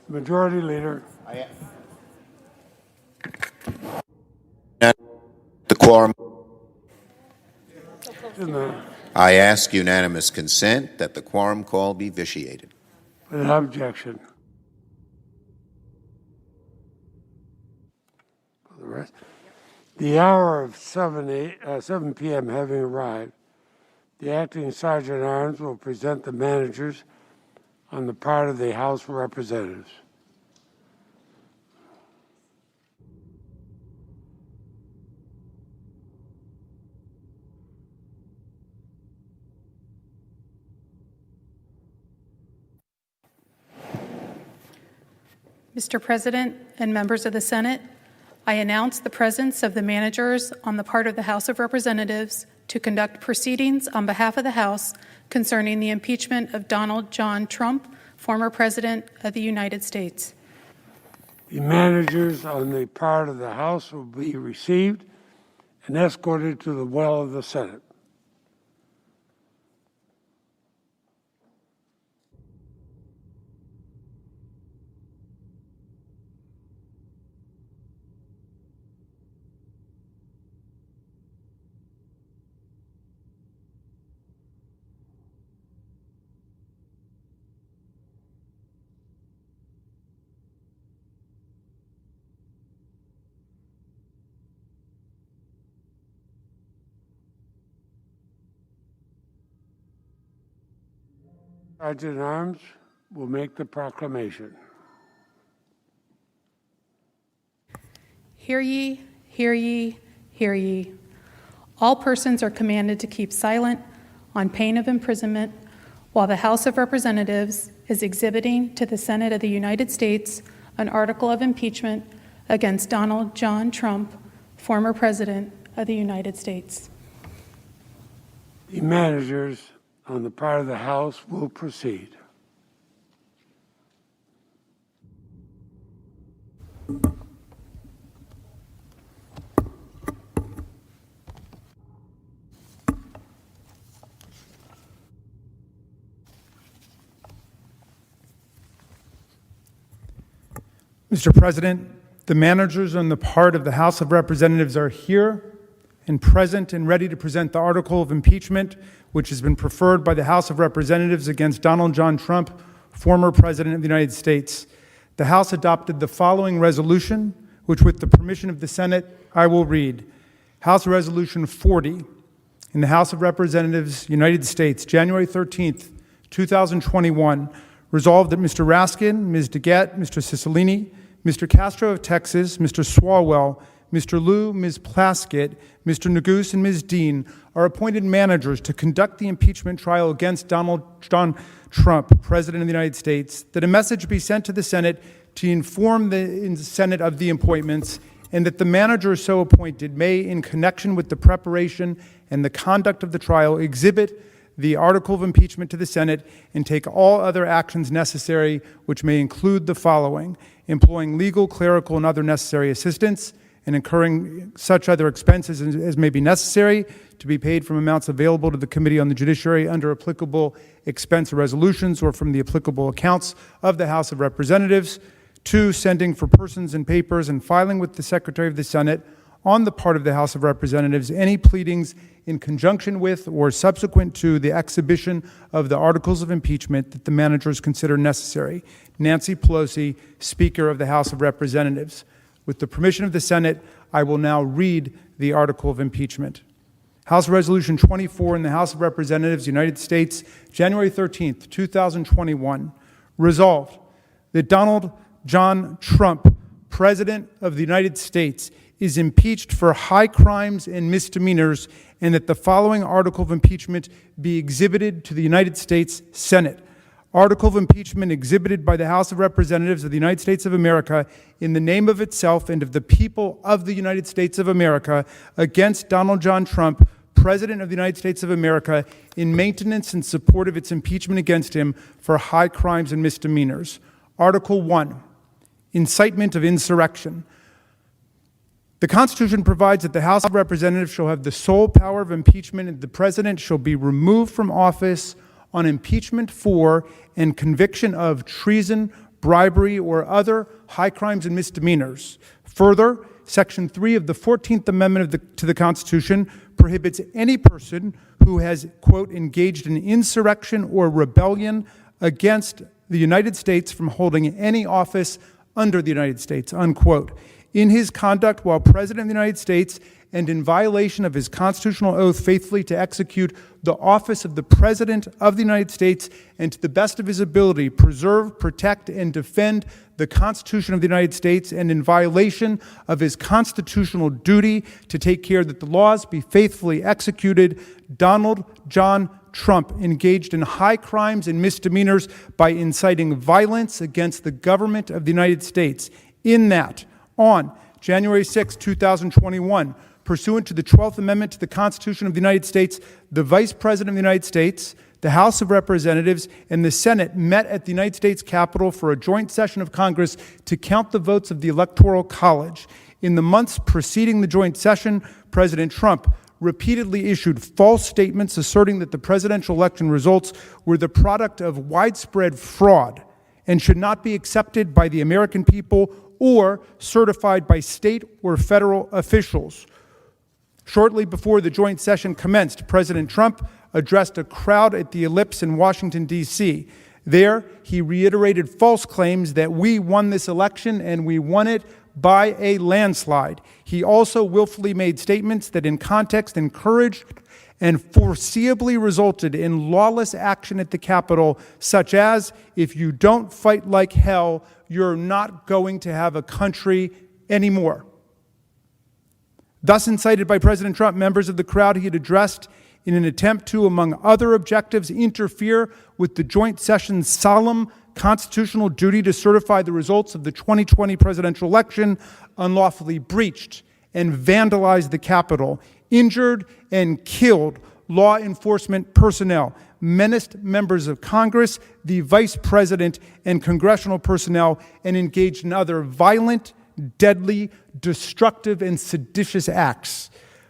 Majority Leader. The quorum. I I ask unanimous consent that the quorum call be vitiated. Without objection. For the rest, the hour of 7 p.m. having arrived, the acting Sergeant at Arms will present the managers on the part of the House of Representatives. Mr. President and members of the Senate, I announce the presence of the managers on the part of the House of Representatives to conduct proceedings on behalf of the House concerning the impeachment of Donald John Trump, former President of the United States. The managers on the part of the House will be received and escorted to the well of the Senate. Sergeant at Arms will make the proclamation. Hear ye, hear ye, hear ye. All persons are commanded to keep silent on pain of imprisonment while the House of Representatives is exhibiting to the Senate of the United States an article of impeachment against Donald John Trump, former President of the United States. The managers on the part of the House will proceed. Mr. President, the managers on the part of the House of Representatives are here and present and ready to present the article of impeachment, which has been preferred by the House of Representatives against Donald John Trump, former President of the United States. The House adopted the following resolution, which with the permission of the Senate, I will read. House Resolution 40 in the House of Representatives, United States, January 13th, 2021, resolved that Mr. Raskin, Ms. DeGette, Mr. Cicilline, Mr. Castro of Texas, Mr. Swalwell, Mr. Liu, Ms. Plaskett, Mr. Neguse, and Ms. Dean are appointed managers to conduct the impeachment trial against Donald John Trump, President of the United States, that a message be sent to the Senate to inform the Senate of the appointments, and that the manager so appointed may, in connection with the preparation and the conduct of the trial, exhibit the article of impeachment to the Senate and take all other actions necessary, which may include the following: employing legal, clerical, and other necessary assistance, and incurring such other expenses as may be necessary to be paid from amounts available to the Committee on the Judiciary under applicable expense resolutions or from the applicable accounts of the House of Representatives. 2, sending for persons and papers and filing with the Secretary of the Senate on the part of the House of Representatives any pleadings in conjunction with or subsequent to the exhibition of the articles of impeachment that the managers consider necessary. Nancy Pelosi, Speaker of the House of Representatives. With the permission of the Senate, I will now read the article of impeachment. House Resolution 24 in the House of Representatives, United States, January 13th, 2021. Resolved that Donald John Trump, President of the United States, is impeached for high crimes and misdemeanors, and that the following article of impeachment be exhibited to the United States Senate. Article of impeachment exhibited by the House of Representatives of the United States of America in the name of itself and of the people of the United States of America against Donald John Trump, President of the United States of America, in maintenance and support of its impeachment against him for high crimes and misdemeanors. Article 1, incitement of insurrection. The Constitution provides that the House of Representatives shall have the sole power of impeachment, and the President shall be removed from office on impeachment for and conviction of treason, bribery, or other high crimes and misdemeanors. Further, Section 3 of the 14th Amendment to the Constitution prohibits any person who has, quote, engaged in insurrection or rebellion against the United States from holding any office under the United States, unquote. In his conduct while President of the United States and in violation of his constitutional oath faithfully to execute the office of the President of the United States and to the best of his ability preserve, protect, and defend the Constitution of the United States, and in violation of his constitutional duty to take care that the laws be faithfully executed, Donald John Trump engaged in high crimes and misdemeanors by inciting violence against the government of the United States. In that, on January 6, 2021, pursuant to the 12th Amendment to the Constitution of the United States, the Vice President of the United States, the House of Representatives, and the Senate met at the United States Capitol for a joint session of Congress to count the votes of the Electoral College. In the months preceding the joint session, President Trump repeatedly issued false statements asserting that the presidential election results were the product of widespread fraud and should not be accepted by the American people or certified by state or federal officials. Shortly before the joint session commenced, President Trump addressed a crowd at the Ellipse in Washington, D.C. There, he reiterated false claims that we won this election and we won it by a landslide. He also willfully made statements that in context encouraged and foreseeably resulted in lawless action at the Capitol, such as, if you don't fight like hell, you're not going to have a country anymore. Thus incited by President Trump, members of the crowd he had addressed in an attempt to, among other objectives, interfere with the joint session's solemn constitutional duty to certify the results of the 2020 presidential election, unlawfully breached and vandalized the Capitol, injured and killed law enforcement personnel, menaced members of Congress, the Vice President, and congressional personnel, and engaged in other violent, deadly, destructive, and seditious acts.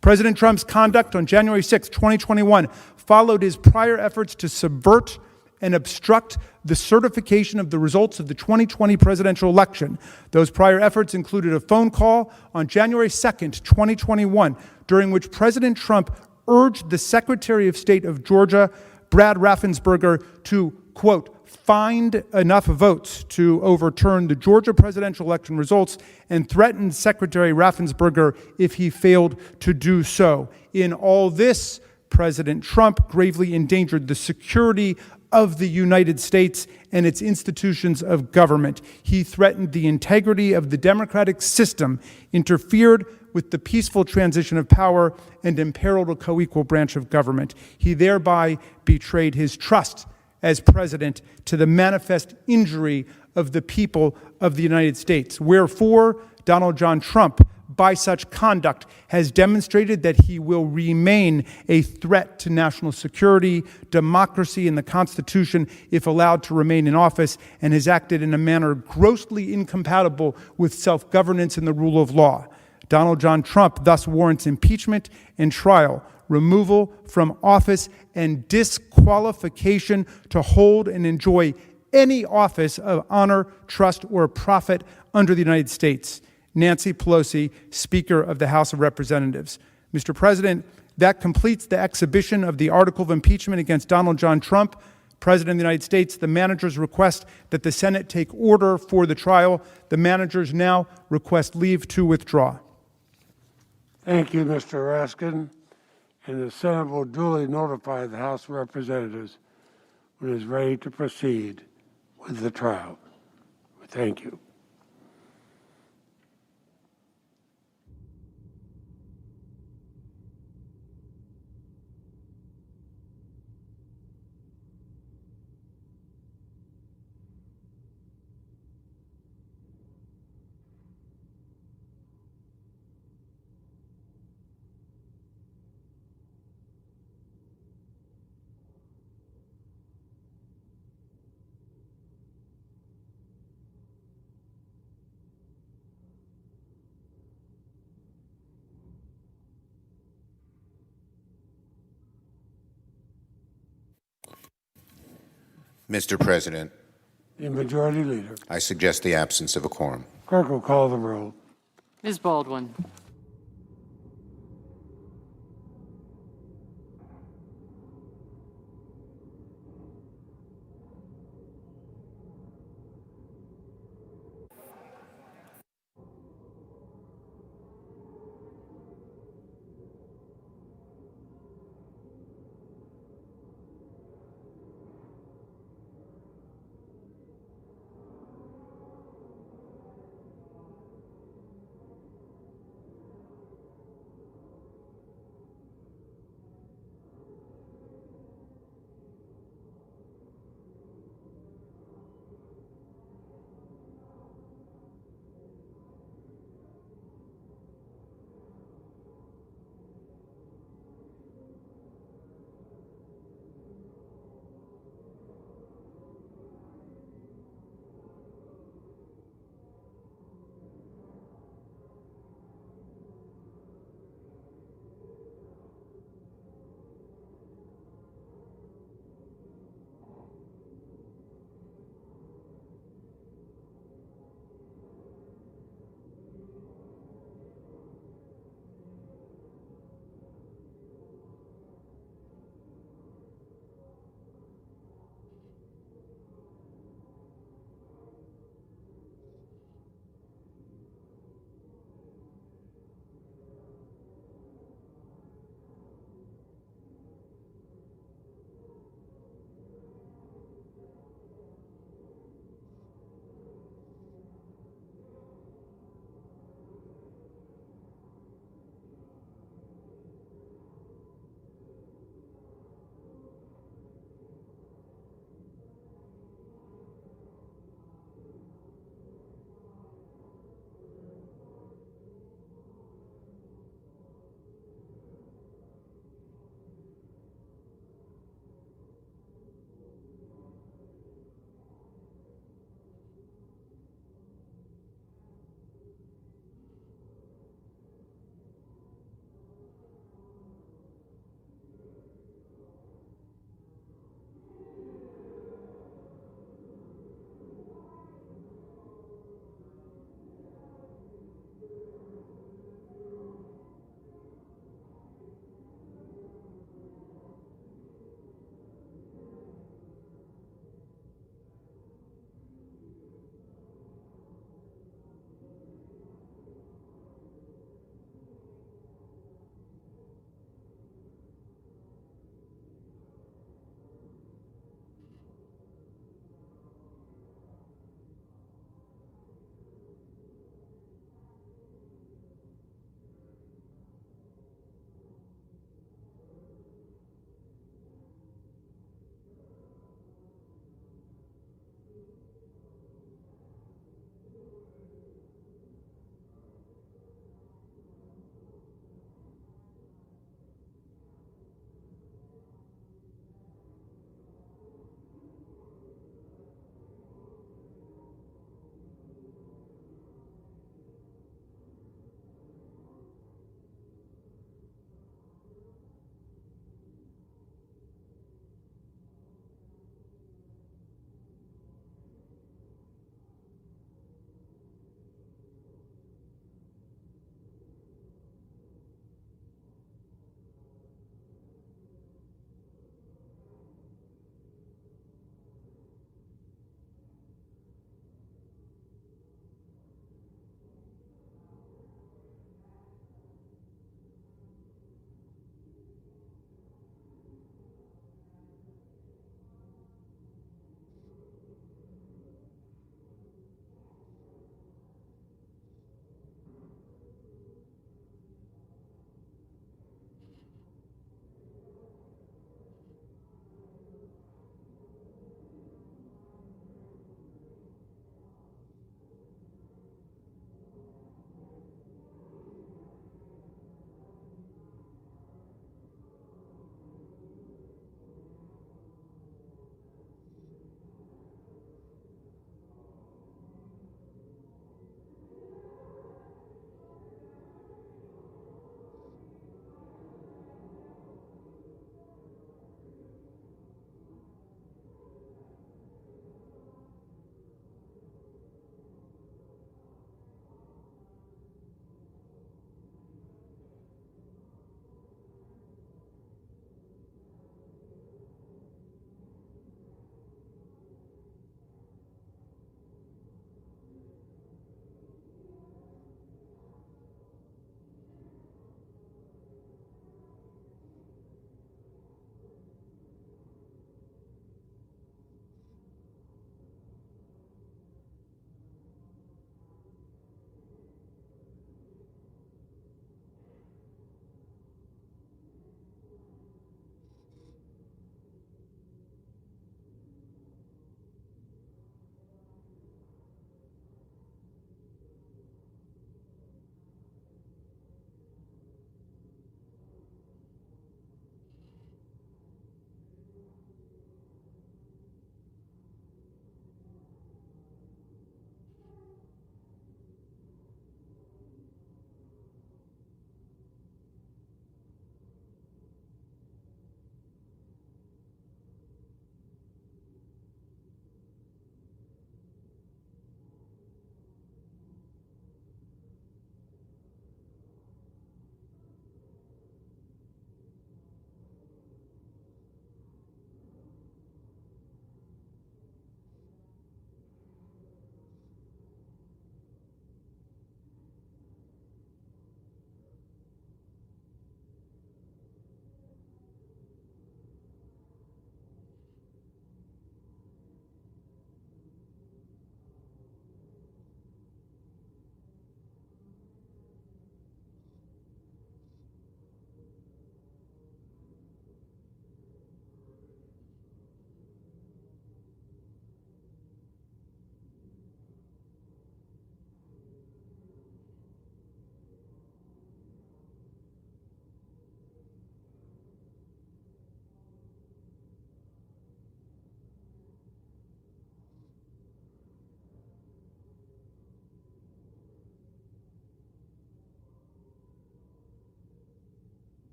President Trump's conduct on January 6, 2021 followed his prior efforts to subvert and obstruct the certification of the results of the 2020 presidential election. Those prior efforts included a phone call on January 2nd, 2021, during which President Trump urged the Secretary of State of Georgia, Brad Raffensperger, to, quote, find enough votes to overturn the Georgia presidential election results, and threatened Secretary Raffensperger if he failed to do so. In all this, President Trump gravely endangered the security of the United States and its institutions of government. He threatened the integrity of the democratic system, interfered with the peaceful transition of power, and imperiled a co-equal branch of government. He thereby betrayed his trust as president to the manifest injury of the people of the United States. Wherefore, Donald John Trump, by such conduct, has demonstrated that he will remain a threat to national security, democracy, and the Constitution if allowed to remain in office, and has acted in a manner grossly incompatible with self-governance and the rule of law. Donald John Trump thus warrants impeachment and trial, removal from office, and disqualification to hold and enjoy any office of honor, trust, or profit under the United States. Nancy Pelosi, Speaker of the House of Representatives. Mr. President, that completes the exhibition of the article of impeachment against Donald John Trump, President of the United States. The managers request that the Senate take order for the trial. The managers now request leave to withdraw. Thank you, Mr. Raskin. And the Senate will duly notify the House of Representatives when it is ready to proceed with the trial. Thank you. Mr. President, the Majority Leader. I suggest the absence of a quorum. Clerk will call the roll. Ms. Baldwin.